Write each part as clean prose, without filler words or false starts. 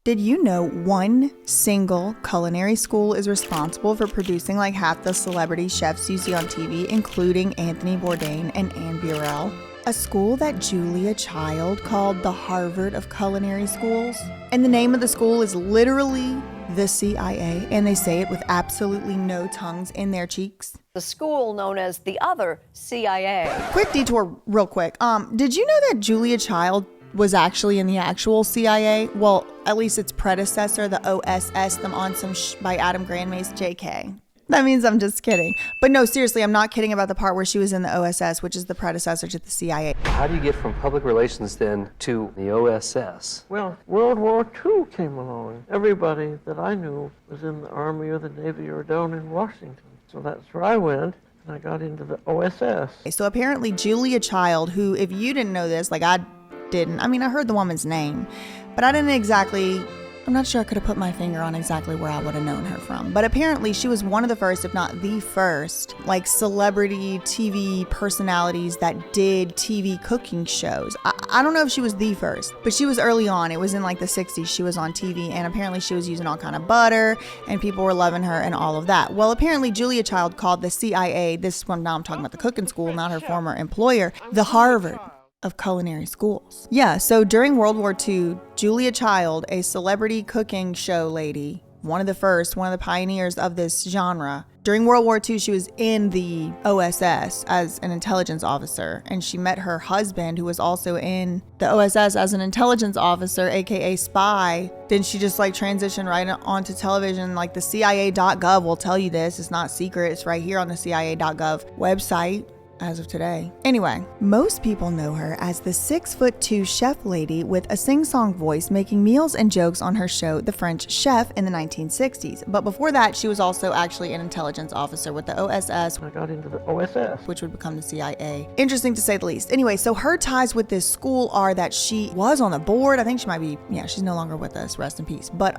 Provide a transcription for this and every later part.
Did you know one single culinary school is responsible for producing like half the celebrity chefs you see on TV, including Anthony Bourdain and Anne Burrell? A school that Julia Child called the Harvard of culinary schools. And the name of the school is literally the CIA, and they say it with absolutely no tongues in their cheeks. The school known as the other CIA. Quick detour real quick. Did you know that Julia Child was actually in the actual CIA? Well, at least its predecessor, the OSS, them on some by Adam Grandma's JK. That means I'm just kidding. But no, seriously, I'm not kidding about the part where she was in the OSS, which is the predecessor to the CIA. How do you get from public relations then to the OSS? Well, World War II came along. Everybody that I knew was in the Army or the Navy or down in Washington. So that's where I went. And I got into the OSS. So apparently Julia Child, who, if you didn't know this, like I didn't. I mean, I heard the woman's name, but I didn't exactly, I'm not sure I could have put my finger on exactly where I would have known her from. But apparently she was one of the first, if not the first, like celebrity TV personalities that did TV cooking shows. I don't know if she was the first, but she was early on. It was in like the 60s she was on TV, and apparently she was using all kind of butter and people were loving her and all of that. Well, apparently Julia Child called the CIA, this one, now I'm talking about the cooking school, not her former employer, the Harvard of culinary schools. Yeah, so during World War II, Julia Child, a celebrity cooking show lady, one of the pioneers of this genre. During World War II, she was in the OSS as an intelligence officer, and she met her husband, who was also in the OSS as an intelligence officer, aka spy. Then she just like transitioned right onto television. Like the CIA.gov will tell you this. It's not secret. It's right here on the CIA.gov website as of today. Anyway, most people know her as the 6'2" chef lady with a sing-song voice making meals and jokes on her show, The French Chef, in the 1960s. But before that, she was also actually an intelligence officer with the OSS. I got into the OSS, which would become the CIA. Interesting to say the least. Anyway, so her ties with this school are that she was on the board. I think she might be, yeah, she's no longer with us, rest in peace. But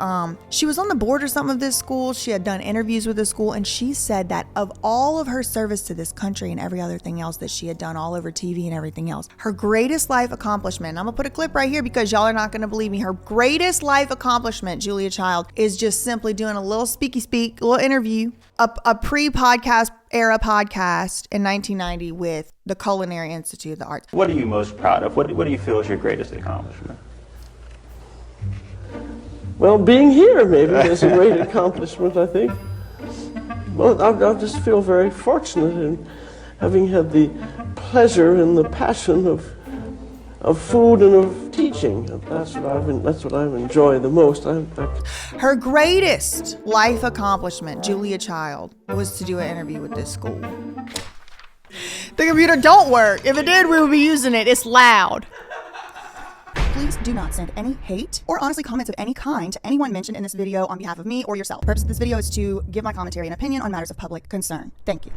she was on the board or something of this school. She had done interviews with the school, and she said that of all of her service to this country and every other thing else that she had done all over TV and everything else, her greatest life accomplishment, I'm gonna put a clip right here because y'all are not gonna believe me, her greatest life accomplishment, Julia Child, is just simply doing a little speaky speak, a little interview, a pre-podcast era podcast in 1990 with the Culinary Institute of the Arts. What are you most proud of? What do you feel is your greatest accomplishment? Well, being here maybe is a great accomplishment, I think. Well, I just feel very fortunate in having had the pleasure and the passion of food and of teaching. That's what I've enjoyed the most. Her greatest life accomplishment, Julia Child, was to do an interview with this school. The computer don't work. If it did, we would be using it. It's loud. Please do not send any hate or honestly comments of any kind to anyone mentioned in this video on behalf of me or yourself. The purpose of this video is to give my commentary and opinion on matters of public concern. Thank you.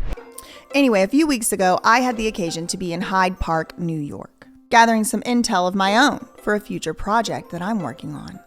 Anyway, a few weeks ago, I had the occasion to be in Hyde Park, New York, gathering some intel of my own for a future project that I'm working on.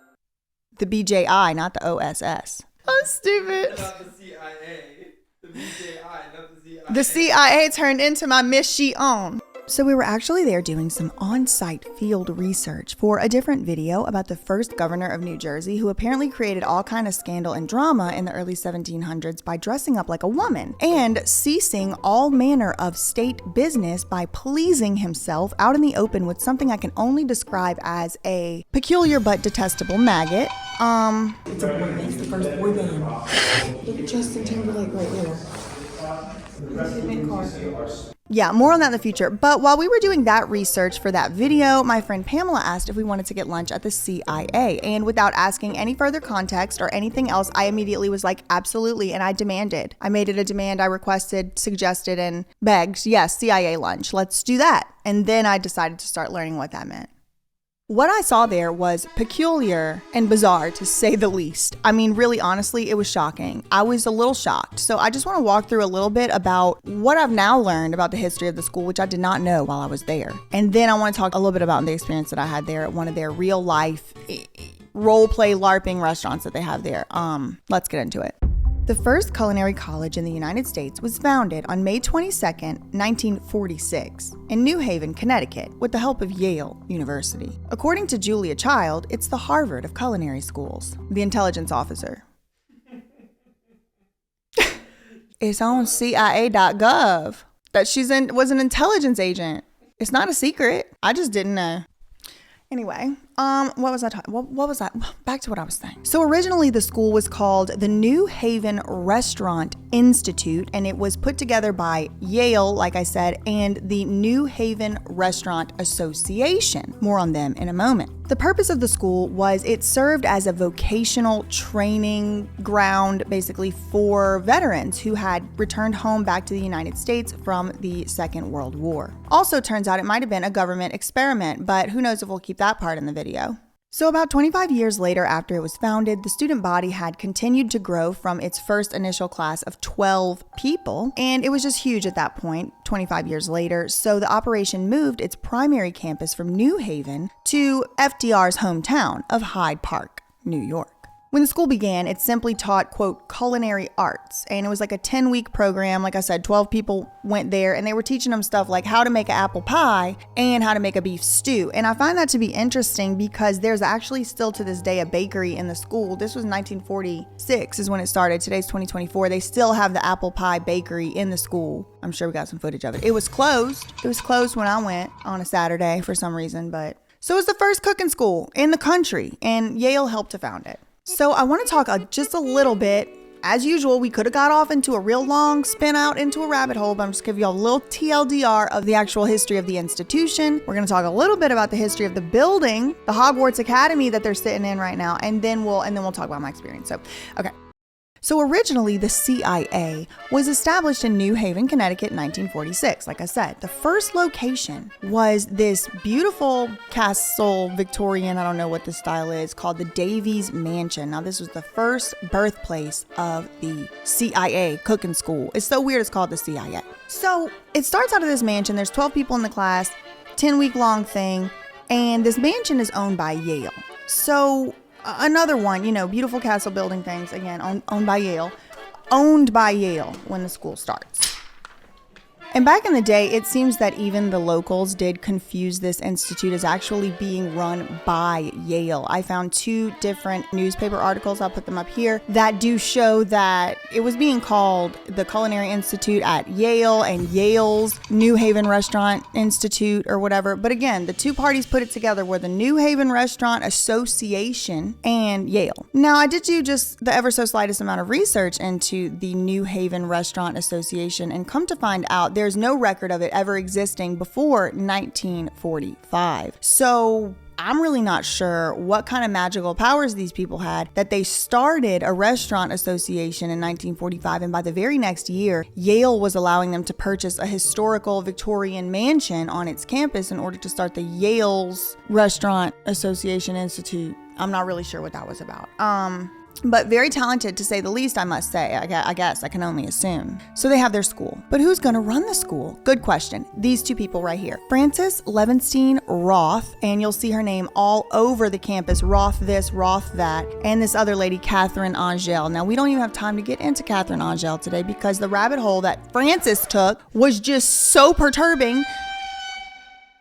The BJI, not the OSS. I'm stupid. Not the CIA. The BJI, not the CIA. The CIA turned into my mission. So we were actually there doing some on-site field research for a different video about the first governor of New Jersey, who apparently created all kind of scandal and drama in the early 1700s by dressing up like a woman and ceasing all manner of state business by pleasing himself out in the open with something I can only describe as a peculiar but detestable maggot. It's a boy band. It's the first boy band. Look at Justin Timberlake right there. Yeah, more on that in the future. But while we were doing that research for that video, my friend Pamela asked if we wanted to get lunch at the CIA. And without asking any further context or anything else, I immediately was like, absolutely. And I demanded. I made it a demand. I requested, suggested, and begged, yes, CIA lunch. Let's do that. And then I decided to start learning what that meant. What I saw there was peculiar and bizarre, to say the least. I mean, really, honestly, it was shocking. I was a little shocked. So I just want to walk through a little bit about what I've now learned about the history of the school, which I did not know while I was there. And then I want to talk a little bit about the experience that I had there at one of their real life role play LARPing restaurants that they have there. Let's get into it. The first culinary college in the United States was founded on May 22, 1946, in New Haven, Connecticut, with the help of Yale University. According to Julia Child, it's the Harvard of culinary schools. The intelligence officer. It's on CIA.gov that was an intelligence agent. It's not a secret. I just didn't know. Anyway, what was I talking? What was I? Back to what I was saying. So originally the school was called the New Haven Restaurant Institute, and it was put together by Yale, like I said, and the New Haven Restaurant Association. More on them in a moment. The purpose of the school was it served as a vocational training ground, basically for veterans who had returned home back to the United States from the Second World War. Also turns out it might have been a government experiment, but who knows if we'll keep that part in the video. So about 25 years later after it was founded, the student body had continued to grow from its first initial class of 12 people, and it was just huge at that point, 25 years later, so the operation moved its primary campus from New Haven to FDR's hometown of Hyde Park, New York. When the school began, it simply taught, quote, culinary arts, and it was like a 10-week program. Like I said, 12 people went there, and they were teaching them stuff like how to make an apple pie and how to make a beef stew. And I find that to be interesting because there's actually still to this day a bakery in the school. This was 1946 is when it started. Today's 2024. They still have the apple pie bakery in the school. I'm sure we got some footage of it. It was closed. It was closed when I went on a Saturday for some reason, but so it was the first cooking school in the country, and Yale helped to found it. So I want to talk just a little bit. As usual, we could have got off into a real long spin out into a rabbit hole, but I'm just giving you a little TLDR of the actual history of the institution. We're going to talk a little bit about the history of the building, the Hogwarts Academy that they're sitting in right now, and then we'll talk about my experience. So, okay. So originally, the CIA was established in New Haven, Connecticut in 1946. Like I said, the first location was this beautiful castle, Victorian, I don't know what the style is, called the Davies Mansion. Now, this was the first birthplace of the CIA cooking school. It's so weird it's called the CIA. So it starts out of this mansion. There's 12 people in the class, 10-week long thing, and this mansion is owned by Yale. So another one, beautiful castle building things, again, owned by Yale when the school starts. And back in the day, it seems that even the locals did confuse this institute as actually being run by Yale. I found 2 different newspaper articles, I'll put them up here, that do show that it was being called the Culinary Institute at Yale and Yale's New Haven Restaurant Institute or whatever. But again, the 2 parties put it together were the New Haven Restaurant Association and Yale. Now, I did do just the ever so slightest amount of research into the New Haven Restaurant Association, and come to find out there's no record of it ever existing before 1945. So I'm really not sure what kind of magical powers these people had that they started a restaurant association in 1945, and by the very next year, Yale was allowing them to purchase a historical Victorian mansion on its campus in order to start the Yale's Restaurant Association Institute. I'm not really sure what that was about. But very talented, to say the least, I must say. I guess I can only assume. So they have their school. But who's going to run the school? Good question. These 2 people right here. Francis Roth, and you'll see her name all over the campus. Roth this, Roth that. And this other lady, Catherine Angel. Now, we don't even have time to get into Catherine Angel today because the rabbit hole that Francis took was just so perturbing,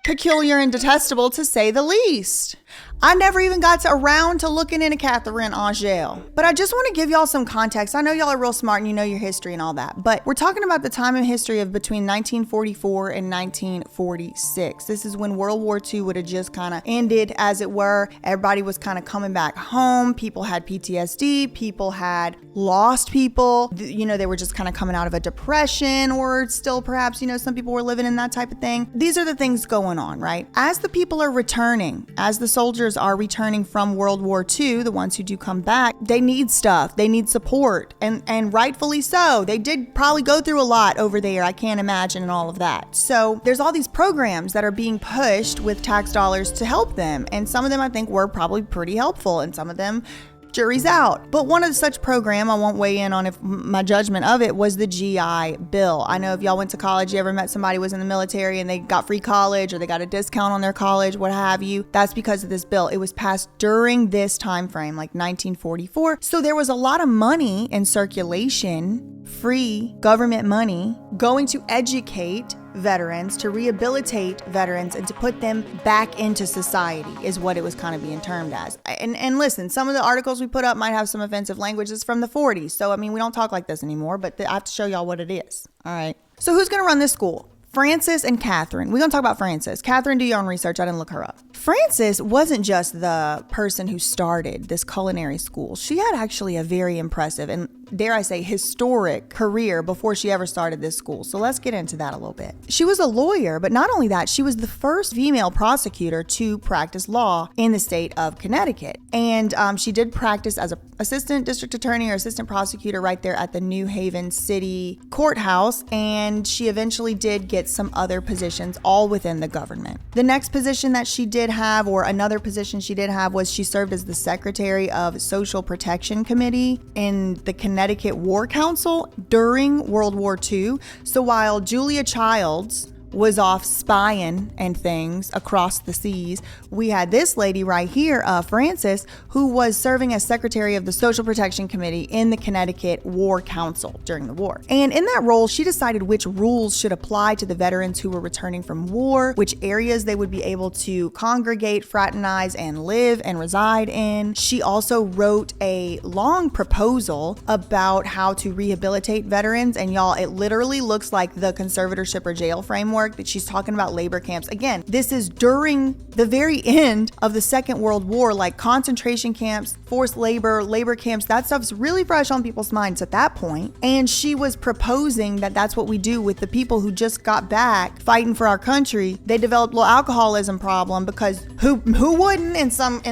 peculiar, and detestable, to say the least. I never even got around to looking into Catherine Angel. But I just want to give y'all some context. I know y'all are real smart and you know your history and all that, but we're talking about the time in history of between 1944 and 1946. This is when World War II would have just kind of ended, as it were. Everybody was kind of coming back home. People had PTSD. People had lost people. They were just kind of coming out of a depression, or still perhaps, some people were living in that type of thing. These are the things going on, right? As the people are returning, as the soldiers are returning from World War II, the ones who do come back, they need stuff. They need support, and rightfully so. They did probably go through a lot over there, I can't imagine, and all of that. So there's all these programs that are being pushed with tax dollars to help them, and some of them I think were probably pretty helpful, and some of them jury's out. But one of such program, I won't weigh in on if my judgment of it, was the GI Bill. I know if y'all went to college, you ever met somebody who was in the military and they got free college or they got a discount on their college, what have you. That's because of this bill. It was passed during this time frame, like 1944. So there was a lot of money in circulation, free government money, going to educate veterans, to rehabilitate veterans, and to put them back into society is what it was kind of being termed as. And listen, some of the articles we put up might have some offensive language. It's from the 40s. So, I mean, we don't talk like this anymore, but I have to show y'all what it is. All right. So who's going to run this school? Francis and Catherine. We're going to talk about Francis. Catherine, do your own research. I didn't look her up. Francis wasn't just the person who started this culinary school. She had actually a very impressive and, dare I say, historic career before she ever started this school. So let's get into that a little bit. She was a lawyer, but not only that, she was the first female prosecutor to practice law in the state of Connecticut. And she did practice as an assistant district attorney or assistant prosecutor right there at the New Haven City Courthouse. And she eventually did get some other positions all within the government. The next position that she did have, or another position she did have, was she served as the secretary of Social Protection Committee in the Connecticut War Council during World War II. So while Julia Childs was off spying and things across the seas, we had this lady right here, Francis, who was serving as secretary of the Social Protection Committee in the Connecticut War Council during the war. And in that role, she decided which rules should apply to the veterans who were returning from war, which areas they would be able to congregate, fraternize, and live and reside in. She also wrote a long proposal about how to rehabilitate veterans. And y'all, it literally looks like the conservatorship or jail framework that she's talking about. Labor camps. Again, this is during the very end of the Second World War, like concentration camps, forced labor camps. That stuff's really fresh on people's minds at that point. And she was proposing that that's what we do with the people who just got back fighting for our country. They developed a little alcoholism problem because who wouldn't? And some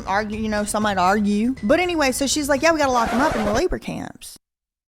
argue, some might argue. But anyway, so she's like, yeah, we got to lock them up in the labor camps.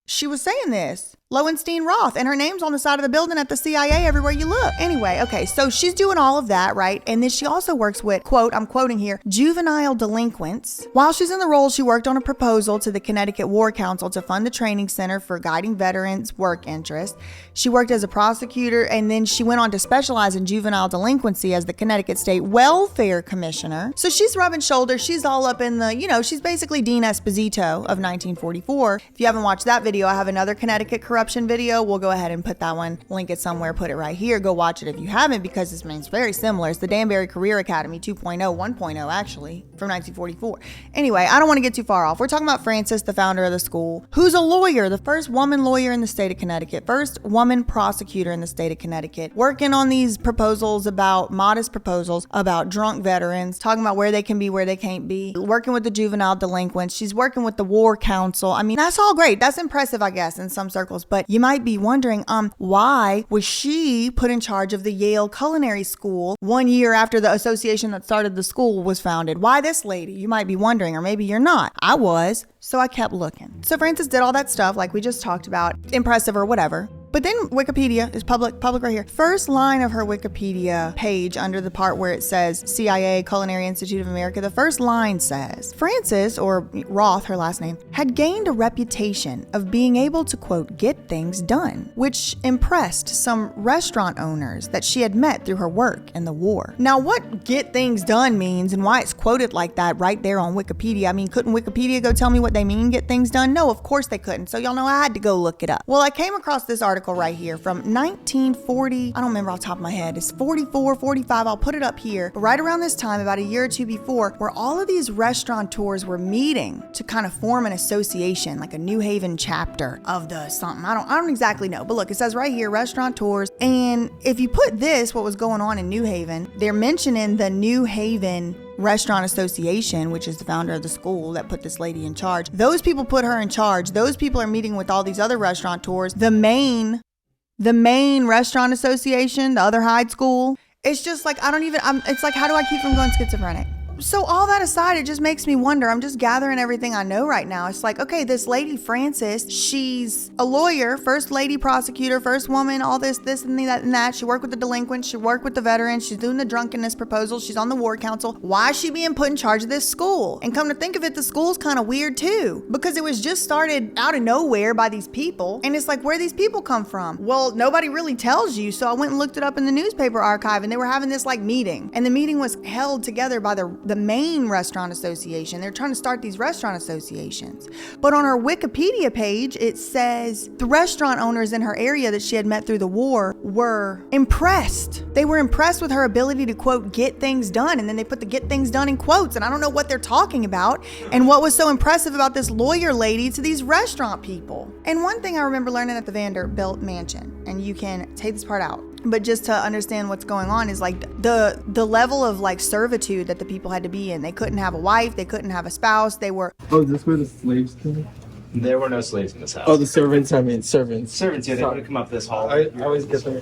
She was saying this. Lowenstein Roth, and her name's on the side of the building at the CIA everywhere you look. Anyway, okay, so she's doing all of that, right? And then she also works with, quote, I'm quoting here, juvenile delinquents. While she's in the role, she worked on a proposal to the Connecticut War Council to fund the training center for guiding veterans' work interests. She worked as a prosecutor, and then she went on to specialize in juvenile delinquency as the Connecticut State Welfare Commissioner. So she's rubbing shoulders. She's all up in the, she's basically Dean Esposito of 1944. If you haven't watched that video, I have another Connecticut corruption video. We'll go ahead and put that one, link it somewhere, put it right here. Go watch it if you haven't, because this means very similar. It's the Danbury Career Academy 2.0, 1.0 actually, from 1944. Anyway, I don't want to get too far off. We're talking about Francis, the founder of the school, who's a lawyer, the first woman lawyer in the state of Connecticut, first woman prosecutor in the state of Connecticut, working on these modest proposals about drunk veterans, talking about where they can be, where they can't be, working with the juvenile delinquents. She's working with the War Council. I mean, that's all great. That's impressive, I guess, in some circles. But you might be wondering, why was she put in charge of the Yale Culinary School 1 year after the association that started the school was founded? Why this lady? You might be wondering, or maybe you're not. I was, so I kept looking. So Francis did all that stuff like we just talked about, impressive or whatever. But then Wikipedia is public right here. First line of her Wikipedia page, under the part where it says CIA, Culinary Institute of America, the first line says, Francis, or Roth, her last name, had gained a reputation of being able to, quote, get things done, which impressed some restaurant owners that she had met through her work in the war. Now, what get things done means and why it's quoted like that right there on Wikipedia. I mean, couldn't Wikipedia go tell me what they mean, get things done? No, of course they couldn't. So y'all know I had to go look it up. Well, I came across this article right here from 1940. I don't remember off the top of my head. It's 44, 45. I'll put it up here. But right around this time, about a year or two before, where all of these restaurateurs were meeting to kind of form an association, like a New Haven chapter of the something. I don't exactly know. But look, it says right here, restaurateurs. And if you put this, what was going on in New Haven, they're mentioning the New Haven Restaurant Association, which is the founder of the school that put this lady in charge. Those people put her in charge. Those people are meeting with all these other restaurateurs. The main restaurant association, the other Hyde school. It's just like, it's like, how do I keep from going schizophrenic? So all that aside, it just makes me wonder. I'm just gathering everything I know right now. It's like, okay, this lady, Francis, she's a lawyer, first lady prosecutor, first woman, all this and that and that. She worked with the delinquents. She worked with the veterans. She's doing the drunkenness proposal. She's on the ward council. Why is she being put in charge of this school? And come to think of it, the school's kind of weird too, because it was just started out of nowhere by these people. And it's like, where these people come from? Well, nobody really tells you. So I went and looked it up in the newspaper archive, and they were having this like meeting. And the meeting was held together by the main restaurant association. They're trying to start these restaurant associations. But on her Wikipedia page, it says the restaurant owners in her area that she had met through the war were impressed. They were impressed with her ability to, quote, get things done. And then they put the get things done in quotes. And I don't know what they're talking about and what was so impressive about this lawyer lady to these restaurant people. And one thing I remember learning at the Vanderbilt mansion, and you can take this part out, but just to understand what's going on, is like the level of like servitude that the people had to be in. They couldn't have a wife, they couldn't have a spouse, they were... Oh, is this where the slaves came? There were no slaves in this house. Oh, the servants, I mean servants. Servants, yeah, they would have come up this hall. I always get them.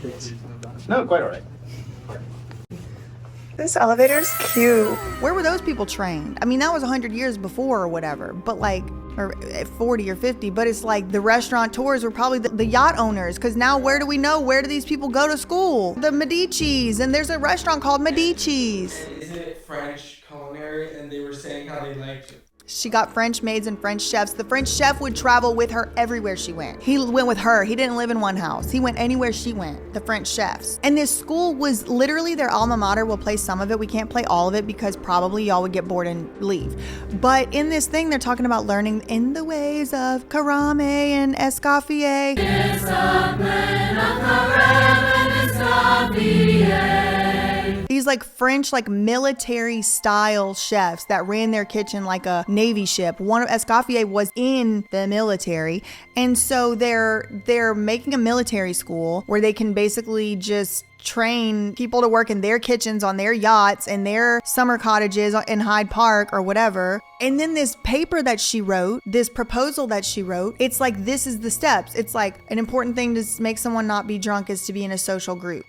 No, quite all right. This elevator's cute. Where were those people trained? I mean, that was 100 years before or whatever, but like, or 40 or 50, but it's like the restaurateurs were probably the yacht owners, because now where do we know? Where do these people go to school? The Medicis, and there's a restaurant called Medici's. Isn't it French culinary? And they were saying how they liked it. She got French maids and French chefs. The French chef would travel with her everywhere she went. He went with her. He didn't live in one house. He went anywhere she went, the French chefs. And this school was literally their alma mater. We'll play some of it. We can't play all of it because probably y'all would get bored and leave. But in this thing, they're talking about learning in the ways of karame and escoffier. These like French, like military style chefs that ran their kitchen like a Navy ship. One of Escoffier was in the military. And so they're making a military school where they can basically just train people to work in their kitchens, on their yachts, and their summer cottages in Hyde Park or whatever. And then this paper that she wrote, this proposal that she wrote, it's like, this is the steps. It's like an important thing to make someone not be drunk is to be in a social group.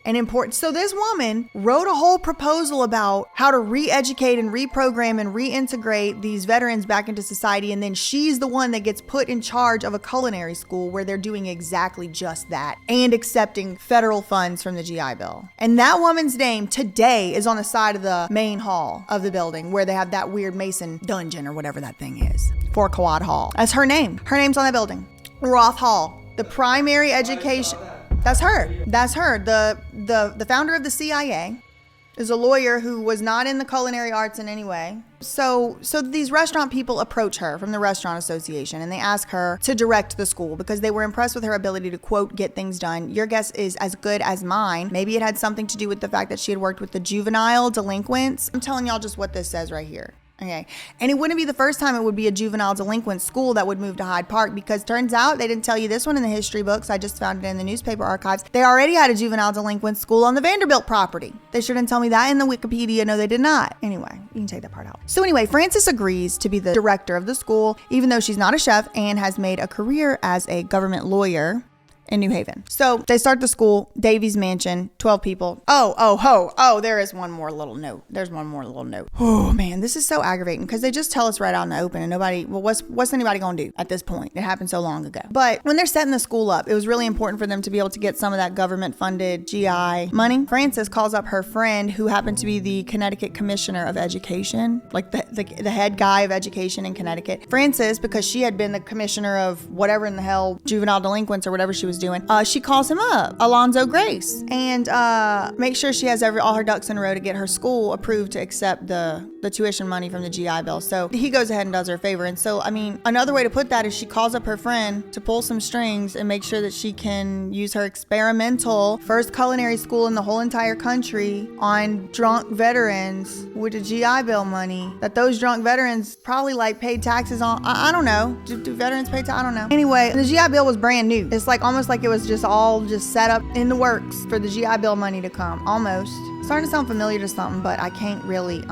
So this woman wrote a whole proposal about how to re-educate and reprogram and reintegrate these veterans back into society. And then she's the one that gets put in charge of a culinary school where they're doing exactly just that and accepting federal funds from the GI Bill. And that woman's name today is on the side of the main hall of the building where they have that weird Mason dungeon or whatever that thing is. Fort Quad Hall. That's her name. Her name's on that building. Roth Hall. The primary education. That's her. That's her. The founder of the CIA is a lawyer who was not in the culinary arts in any way. So these restaurant people approach her from the restaurant association and they ask her to direct the school because they were impressed with her ability to, quote, get things done. Your guess is as good as mine. Maybe it had something to do with the fact that she had worked with the juvenile delinquents. I'm telling y'all just what this says right here. Okay. And it wouldn't be the first time it would be a juvenile delinquent school that would move to Hyde Park, because turns out they didn't tell you this one in the history books. I just found it in the newspaper archives. They already had a juvenile delinquent school on the Vanderbilt property. They sure didn't tell me that in the Wikipedia. No, they did not. Anyway, you can take that part out. So anyway, Francis agrees to be the director of the school, even though she's not a chef and has made a career as a government lawyer in New Haven. So they start the school, Davies Mansion, 12 people. Oh, there is one more little note. There's one more little note. Oh man, this is so aggravating because they just tell us right out in the open and nobody, well, what's anybody gonna do at this point? It happened so long ago. But when they're setting the school up, it was really important for them to be able to get some of that government funded GI money. Frances calls up her friend who happened to be the Connecticut Commissioner of Education, like the head guy of education in Connecticut. Frances, because she had been the commissioner of whatever in the hell, juvenile delinquents or whatever she was doing, she calls him up, Alonzo Grace, and make sure she has all her ducks in a row to get her school approved to accept the tuition money from the GI Bill. So he goes ahead and does her a favor. And so, I mean, another way to put that is she calls up her friend to pull some strings and make sure that she can use her experimental first culinary school in the whole entire country on drunk veterans with the GI Bill money that those drunk veterans probably like paid taxes on. I don't know. Do veterans pay taxes? I don't know. Anyway, the GI Bill was brand new. It's like almost like it was just all set up in the works for the GI Bill money to come. Almost. Starting to sound familiar to something, but I can't really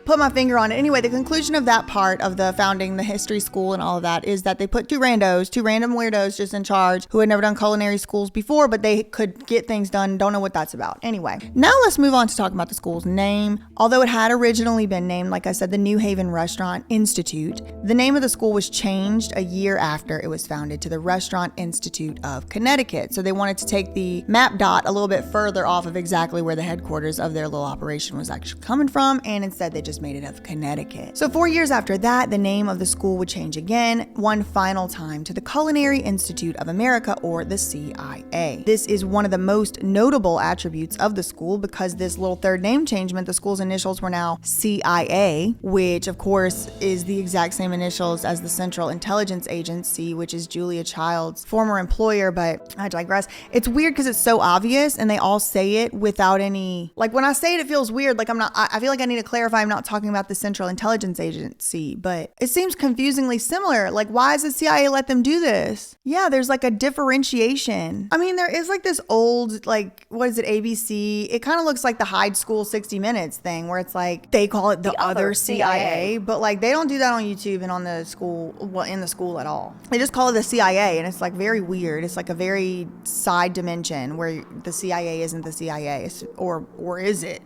put my finger on it. Anyway, the conclusion of that part of the founding the history school and all of that is that they put two random weirdos just in charge who had never done culinary schools before, but they could get things done. Don't know what that's about. Anyway, now let's move on to talk about the school's name. Although it had originally been named, like I said, the New Haven Restaurant Institute, the name of the school was changed a year after it was founded to the Restaurant Institute of Connecticut. So they wanted to take the map dot a little bit further off of exactly where the headquarters of their little operation was actually coming from, and instead they just made it of Connecticut. So 4 years after that, the name of the school would change again, one final time, to the Culinary Institute of America, or the CIA. This is one of the most notable attributes of the school because this little third name change meant the school's initials were now CIA, which of course is the exact same initials as the Central Intelligence Agency, which is Julia Child's former employer, but I digress. It's weird because it's so obvious and they all say it without any, like when I say it feels weird, like I feel like I need to clarify I'm not talking about the Central Intelligence Agency, but it seems confusingly similar. Like, why does the CIA let them do this? Yeah, there's like a differentiation. I mean, there is like this old, like, what is it, ABC? It kind of looks like the Hyde School 60 Minutes thing where it's like, they call it the other CIA, but like they don't do that on YouTube and on the school, well, in the school at all. They just call it the CIA, and it's like very weird. It's like a very side dimension where the CIA isn't the CIA, or is it?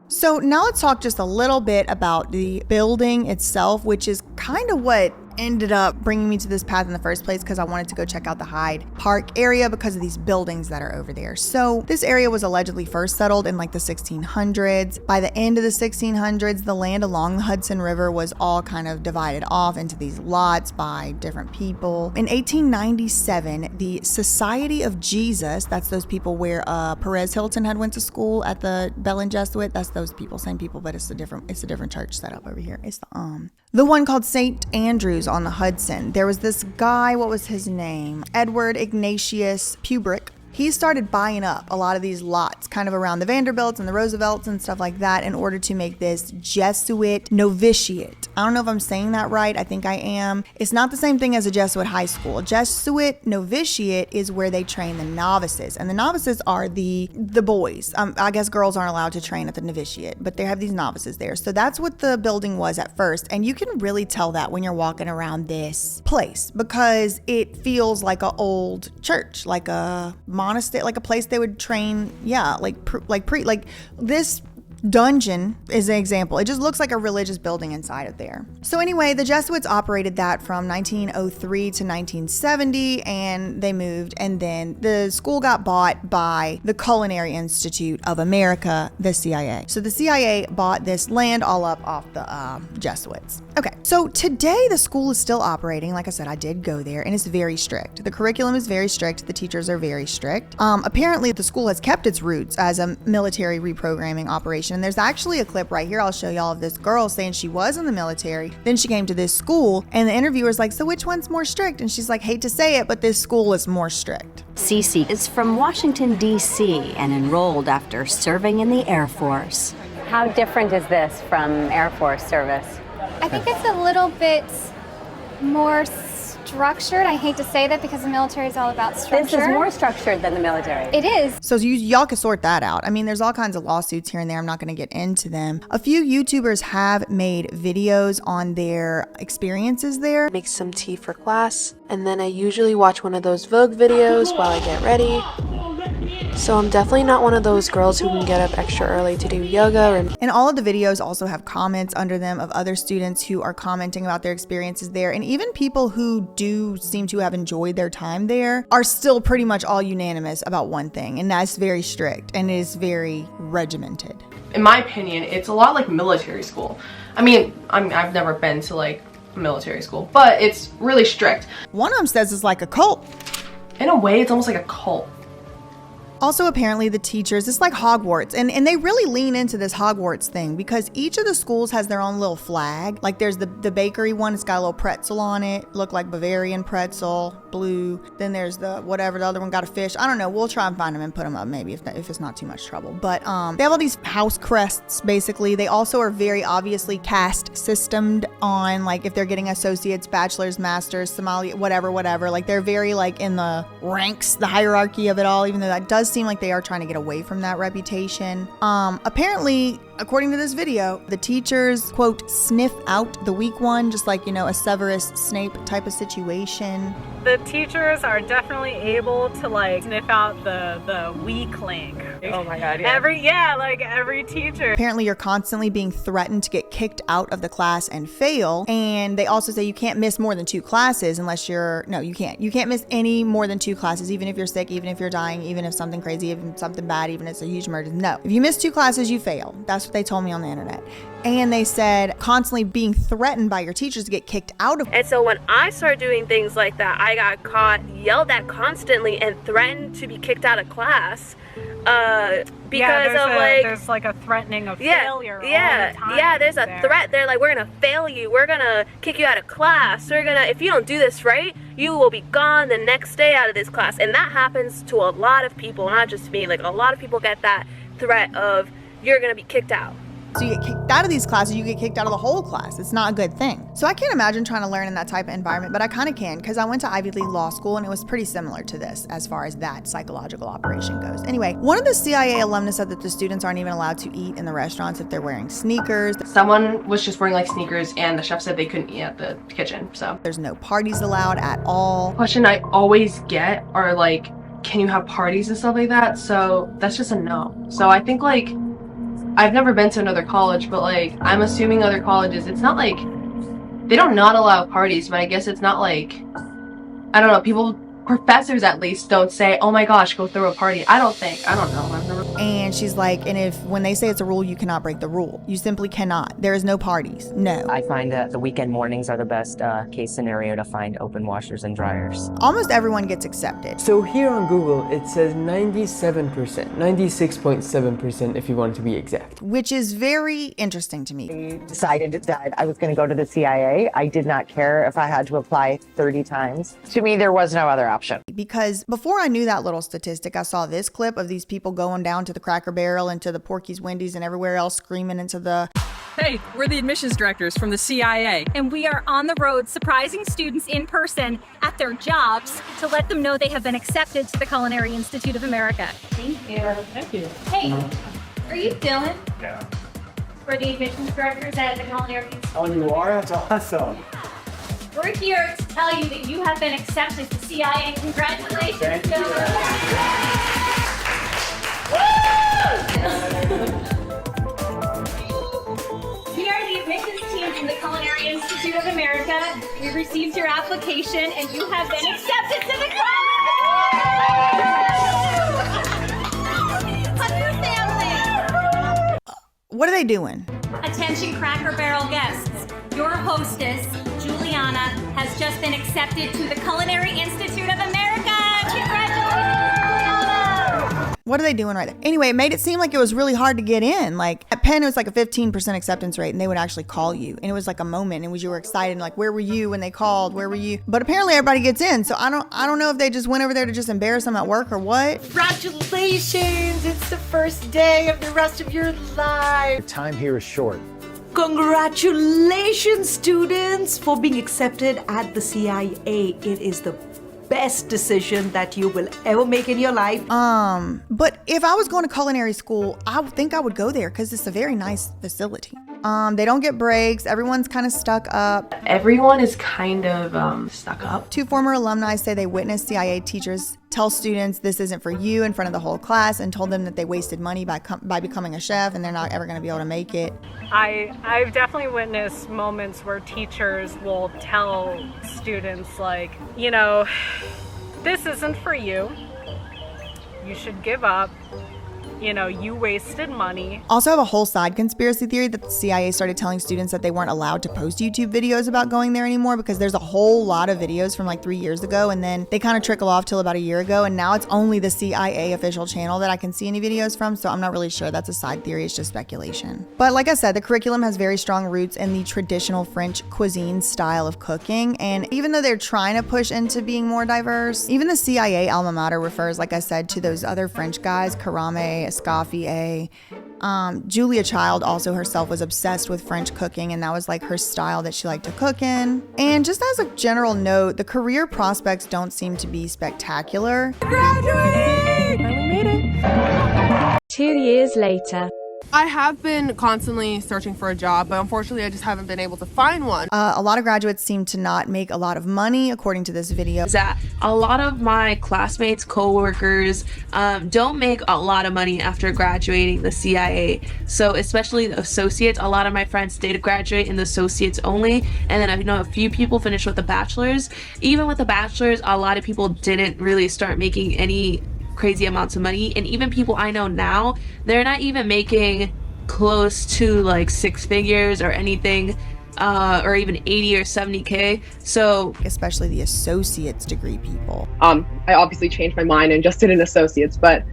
So now let's talk just a little bit about the building itself, which is kind of what ended up bringing me to this path in the first place, because I wanted to go check out the Hyde Park area because of these buildings that are over there. So this area was allegedly first settled in like the 1600s. By the end of the 1600s, the land along the Hudson River was all kind of divided off into these lots by different people. In 1897, the Society of Jesus, that's those people where Perez Hilton had went to school at the Bellin Jesuit, that's those people, same people, but it's a different church set up over here. It's the one called St. Andrews on the Hudson. There was this guy, what was his name? Edward Ignatius Pubrick. He started buying up a lot of these lots kind of around the Vanderbilts and the Roosevelts and stuff like that in order to make this Jesuit novitiate. I don't know if I'm saying that right. I think I am. It's not the same thing as a Jesuit high school. Jesuit novitiate is where they train the novices, and the novices are the boys. I guess girls aren't allowed to train at the novitiate, but they have these novices there. So that's what the building was at first, and you can really tell that when you're walking around this place because it feels like an old church, like a monastery, like a place they would train. Yeah, like this dungeon is an example. It just looks like a religious building inside of there. So anyway, the Jesuits operated that from 1903 to 1970, and they moved, and then the school got bought by the Culinary Institute of America, the CIA. So the CIA bought this land all up off the Jesuits. Okay, so today the school is still operating. Like I said, I did go there, and it's very strict. The curriculum is very strict. The teachers are very strict. Apparently, the school has kept its roots as a military reprogramming operation. And there's actually a clip right here. I'll show y'all of this girl saying she was in the military. Then she came to this school, and the interviewer's like, so which one's more strict? And she's like, hate to say it, but this school is more strict. Cece is from Washington, D.C. and enrolled after serving in the Air Force. How different is this from Air Force service? I think it's a little bit more structured. I hate to say that because the military is all about structure. This is more structured than the military. It is. So y'all can sort that out. I mean, there's all kinds of lawsuits here and there. I'm not going to get into them. A few YouTubers have made videos on their experiences there. Make some tea for class, and then I usually watch one of those Vogue videos while I get ready. So I'm definitely not one of those girls who can get up extra early to do yoga. And all of the videos also have comments under them of other students who are commenting about their experiences there. And even people who do seem to have enjoyed their time there are still pretty much all unanimous about one thing, and that's very strict and it is very regimented. In my opinion, it's a lot like military school. I mean, I've never been to like a military school, but it's really strict. One of them says it's like a cult. In a way, it's almost like a cult. Also, apparently the teachers, it's like Hogwarts, and they really lean into this Hogwarts thing because each of the schools has their own little flag. Like there's the bakery one, it's got a little pretzel on it, look like Bavarian pretzel, blue. Then there's the whatever, the other one got a fish. I don't know, we'll try and find them and put them up maybe if it's not too much trouble. But they have all these house crests basically. They also are very obviously caste systemed on like if they're getting associates, bachelors, masters, Somali, whatever. Like they're very like in the ranks, the hierarchy of it all, even though that does does seem like they are trying to get away from that reputation. Apparently, according to this video, the teachers, quote, sniff out the weak one, just like, you know, a Severus Snape type of situation. The teachers are definitely able to like sniff out the weakling. Oh my God, yeah. Every teacher. Apparently you're constantly being threatened to get kicked out of the class and fail. And they also say you can't miss more than 2 classes unless you can't. You can't miss any more than 2 classes, even if you're sick, even if you're dying, even if something crazy, even something bad, even if it's a huge murder. No, if you miss 2 classes, you fail. That's what they told me on the internet. And they said constantly being threatened by your teachers to get kicked out of. And so when I started doing things like that, I got caught, yelled at constantly, and threatened to be kicked out of class. There's like a threatening of failure all the time. Yeah, there's a threat. They're like, we're gonna fail you. We're gonna kick you out of class. If you don't do this right, you will be gone the next day out of this class. And that happens to a lot of people, not just me. Like, a lot of people get that threat of, you're gonna be kicked out. So you get kicked out of these classes, you get kicked out of the whole class. It's not a good thing. So I can't imagine trying to learn in that type of environment, but I kind of can, because I went to Ivy League Law School and it was pretty similar to this as far as that psychological operation goes. Anyway, one of the CIA alumnus said that the students aren't even allowed to eat in the restaurants if they're wearing sneakers. Someone was just wearing like sneakers and the chef said they couldn't eat at the kitchen, so. There's no parties allowed at all. Question I always get are like, can you have parties and stuff like that? So that's just a no. So I think like, I've never been to another college, but like, I'm assuming other colleges, it's not like, they don't not allow parties, but I guess it's not like, I don't know, professors at least don't say, oh my gosh, go throw a party. I don't know. I've never. And she's like, and when they say it's a rule, you cannot break the rule. You simply cannot. There is no parties. No. I find that the weekend mornings are the best case scenario to find open washers and dryers. Almost everyone gets accepted. So here on Google, it says 97%, 96.7% if you want to be exact. Which is very interesting to me. I decided that I was going to go to the CIA. I did not care if I had to apply 30 times. To me, there was no other option. Because before I knew that little statistic, I saw this clip of these people going down to the Cracker Barrel and to the Porky's Wendy's and everywhere else screaming into the... Hey, we're the admissions directors from the CIA. And we are on the road surprising students in person at their jobs to let them know they have been accepted to the Culinary Institute of America. Thank you. Thank you. Hey, are you Dylan? Yeah. We're the admissions directors at the Culinary Institute. Oh, you are? That's awesome. We're here to tell you that you have been accepted to CIA. Congratulations. Thank you. We are the admissions team from the Culinary Institute of America. We received your application and you have been accepted to the family. What are they doing? Attention Cracker Barrel guests. Your hostess, Juliana, has just been accepted to the Culinary Institute of America. Congratulations, Juliana! What are they doing right there? Anyway, it made it seem like it was really hard to get in. Like at Penn, it was like a 15% acceptance rate and they would actually call you. And it was like a moment and you were excited and like, where were you when they called? Where were you? But apparently everybody gets in. So I don't know if they just went over there to just embarrass them at work or what. Congratulations, it's the first day of the rest of your life. Your time here is short. Congratulations, students, for being accepted at the CIA. It is the best decision that you will ever make in your life. But if I was going to culinary school, I would think I would go there because it's a very nice facility. They don't get breaks. Everyone's kind of stuck up. Everyone is kind of stuck up. 2 former alumni say they witnessed CIA teachers tell students this isn't for you in front of the whole class and told them that they wasted money by becoming a chef and they're not ever going to be able to make it. I've definitely witnessed moments where teachers will tell students like, you know, this isn't for you. You should give up. You know, you wasted money. Also have a whole side conspiracy theory that the CIA started telling students that they weren't allowed to post YouTube videos about going there anymore because there's a whole lot of videos from like 3 years ago and then they kind of trickle off till about a year ago and now it's only the CIA official channel that I can see any videos from, so I'm not really sure. That's a side theory, it's just speculation. But like I said, the curriculum has very strong roots in the traditional French cuisine style of cooking, and even though they're trying to push into being more diverse, even the CIA alma mater refers, like I said, to those other French guys, Karame, Escoffier. Julia Child also herself was obsessed with French cooking and that was like her style that she liked to cook in. And just as a general note, the career prospects don't seem to be spectacular. Graduating! Finally made it. 2 years later. I have been constantly searching for a job, but unfortunately I just haven't been able to find one. A lot of graduates seem to not make a lot of money, according to this video. That a lot of my classmates, co-workers, don't make a lot of money after graduating the CIA. So especially the associates, a lot of my friends did graduate in the associates only, and then I know a few people finished with the bachelor's. Even with the bachelor's, a lot of people didn't really start making any crazy amounts of money, and even people I know now, they're not even making close to like 6 figures or anything, or even 80 or 70K. So especially the associate's degree people. I obviously changed my mind and just did an associate's, but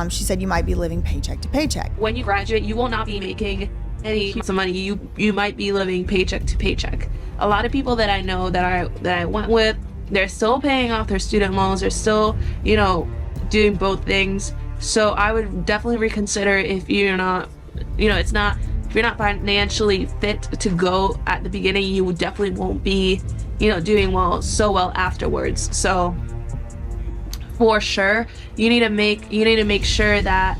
she said you might be living paycheck to paycheck. When you graduate, you will not be making any money. You might be living paycheck to paycheck. A lot of people that I know that I went with, they're still paying off their student loans. They're still, you know, doing both things. So I would definitely reconsider if you're not, you know, if you're not financially fit to go at the beginning, you definitely won't be, you know, doing so well afterwards. So for sure, you need to make sure that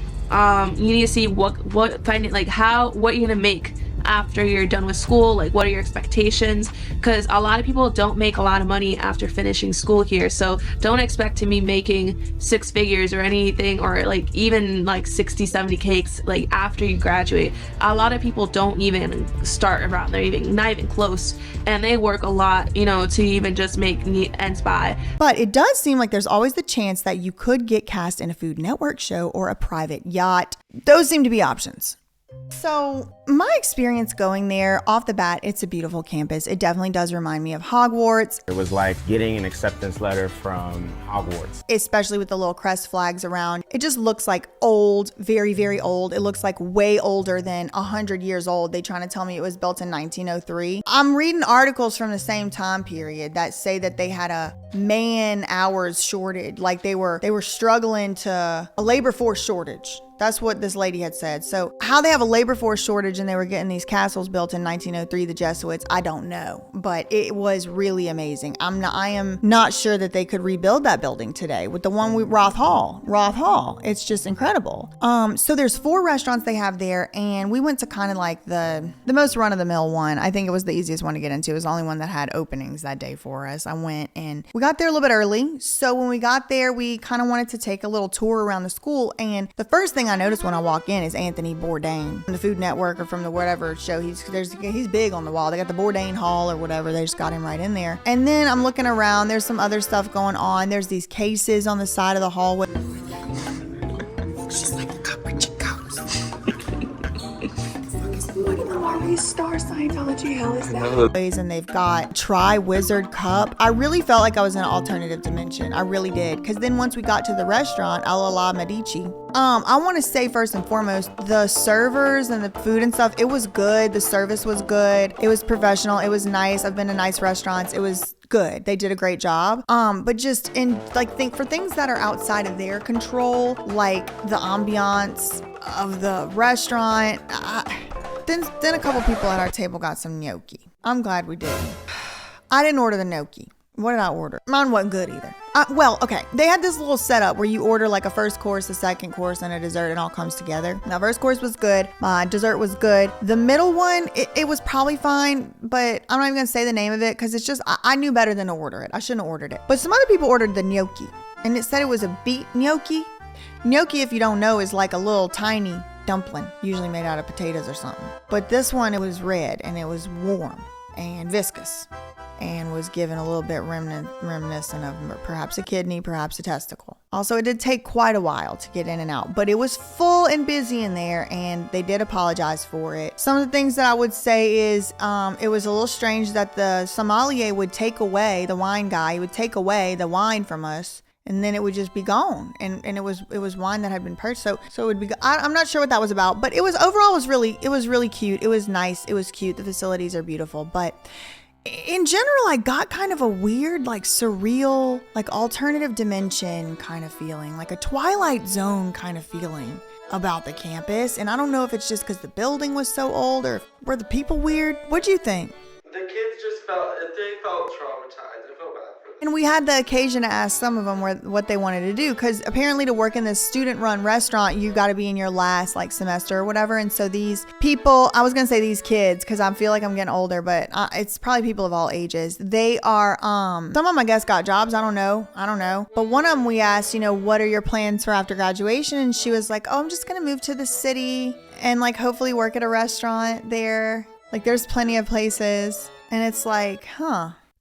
you need to see what you're gonna make after you're done with school. Like, what are your expectations? Because a lot of people don't make a lot of money after finishing school here, so don't expect to be making 6 figures or anything, or like even like 60-70K like after you graduate. A lot of people don't even start around there, not even close, and they work a lot, you know, to even just make ends by. But it does seem like there's always the chance that you could get cast in a Food Network show or a private yacht. Those seem to be options. So my experience going there, off the bat, it's a beautiful campus. It definitely does remind me of Hogwarts. It was like getting an acceptance letter from Hogwarts. Especially with the little crest flags around. It just looks like old, very, very old. It looks like way older than 100 years old. They trying to tell me it was built in 1903. I'm reading articles from the same time period that say that they had a man hours shortage. Like they were struggling to a labor force shortage. That's what this lady had said. So how they have a labor force shortage and they were getting these castles built in 1903, the Jesuits, I don't know. But it was really amazing. I am not sure that they could rebuild that building today with the one with Roth Hall. It's just incredible. So there's 4 restaurants they have there, and we went to kind of like the most run-of-the-mill one. I think it was the easiest one to get into. It was the only one that had openings that day for us. I went and we got there a little bit early. So when we got there, we kind of wanted to take a little tour around the school, and the first thing I noticed when I walk in is Anthony Bourdain from the Food Network or from the whatever show. He's big on the wall. They got the Bourdain Hall or whatever. They just got him right in there. And then I'm looking around. There's some other stuff going on. There's these cases on the side of the hallway. She's like the copper chicos. Are we Star Scientology? Hell is that? And they've got Tri-Wizard Cup. I really felt like I was in an alternative dimension. I really did. Because then once we got to the restaurant, Alla La Medici, I want to say first and foremost, the servers and the food and stuff, it was good. The service was good. It was professional. It was nice. I've been to nice restaurants. It was good. They did a great job. But just think for things that are outside of their control, like the ambiance of the restaurant, then a couple people at our table got some gnocchi. I'm glad we didn't. I didn't order the gnocchi. What did I order? Mine wasn't good either. Okay. They had this little setup where you order like a first course, a second course, and a dessert, and it all comes together. Now, first course was good. My dessert was good. The middle one, it was probably fine, but I'm not even gonna say the name of it because it's just, I knew better than to order it. I shouldn't have ordered it. But some other people ordered the gnocchi, and it said it was a beet gnocchi. Gnocchi, if you don't know, is like a little tiny dumpling, usually made out of potatoes or something. But this one, it was red, and it was warm and viscous, and was given a little bit reminiscent of perhaps a kidney, perhaps a testicle. Also, it did take quite a while to get in and out, but it was full and busy in there, and they did apologize for it. Some of the things that I would say is it was a little strange that the sommelier would take away, the wine guy, he would take away the wine from us, and then it would just be gone. And it was wine that had been purchased. So it would be, I'm not sure what that was about, but it was really cute. It was nice. It was cute. The facilities are beautiful, but in general, I got kind of a weird, like surreal, like alternative dimension kind of feeling, like a Twilight Zone kind of feeling about the campus. And I don't know if it's just because the building was so old or were the people weird. What'd you think? The kids just felt traumatized. I felt bad for them. And we had the occasion to ask some of them what they wanted to do, because apparently to work in this student-run restaurant, you got to be in your last like semester or whatever. And so these people, I was gonna say these kids, because I feel like I'm getting older, but it's probably people of all ages. They are some of them I guess got jobs. I don't know. But one of them we asked, you know, what are your plans for after graduation? And she was like, oh, I'm just gonna move to the city and like hopefully work at a restaurant there. Like there's plenty of places. And it's like,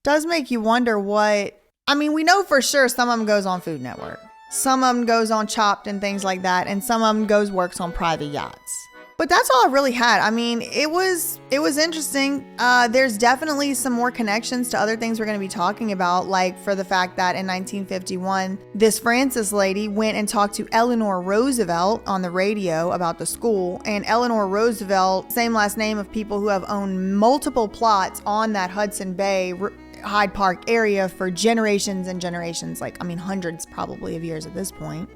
does make you wonder what, I mean, we know for sure some of them goes on Food Network. Some of them goes on Chopped and things like that. And some of them works on private yachts. But that's all I really had. I mean, it was interesting. There's definitely some more connections to other things we're going to be talking about, like for the fact that in 1951, this Francis lady went and talked to Eleanor Roosevelt on the radio about the school. And Eleanor Roosevelt, same last name of people who have owned multiple plots on that Hudson Bay, Hyde Park area for generations and generations, like, I mean, hundreds probably of years at this point.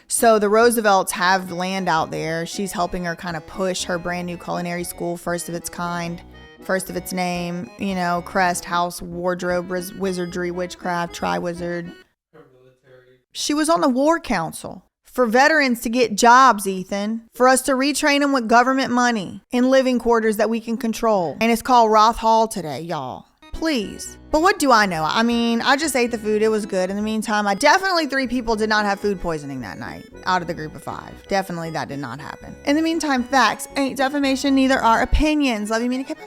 So the Roosevelts have land out there. She's helping her kind of push her brand new culinary school, first of its kind, first of its name, you know, crest, house, wardrobe, wizardry, witchcraft, tri-wizard. She was on the War Council for veterans to get jobs, Ethan, for us to retrain them with government money in living quarters that we can control. And it's called Roth Hall today, y'all. Please. But what do I know? I mean, I just ate the food. It was good. In the meantime, definitely 3 people did not have food poisoning that night out of the group of 5. Definitely that did not happen. In the meantime, facts ain't defamation, neither are opinions. Love you, Mina Kipper.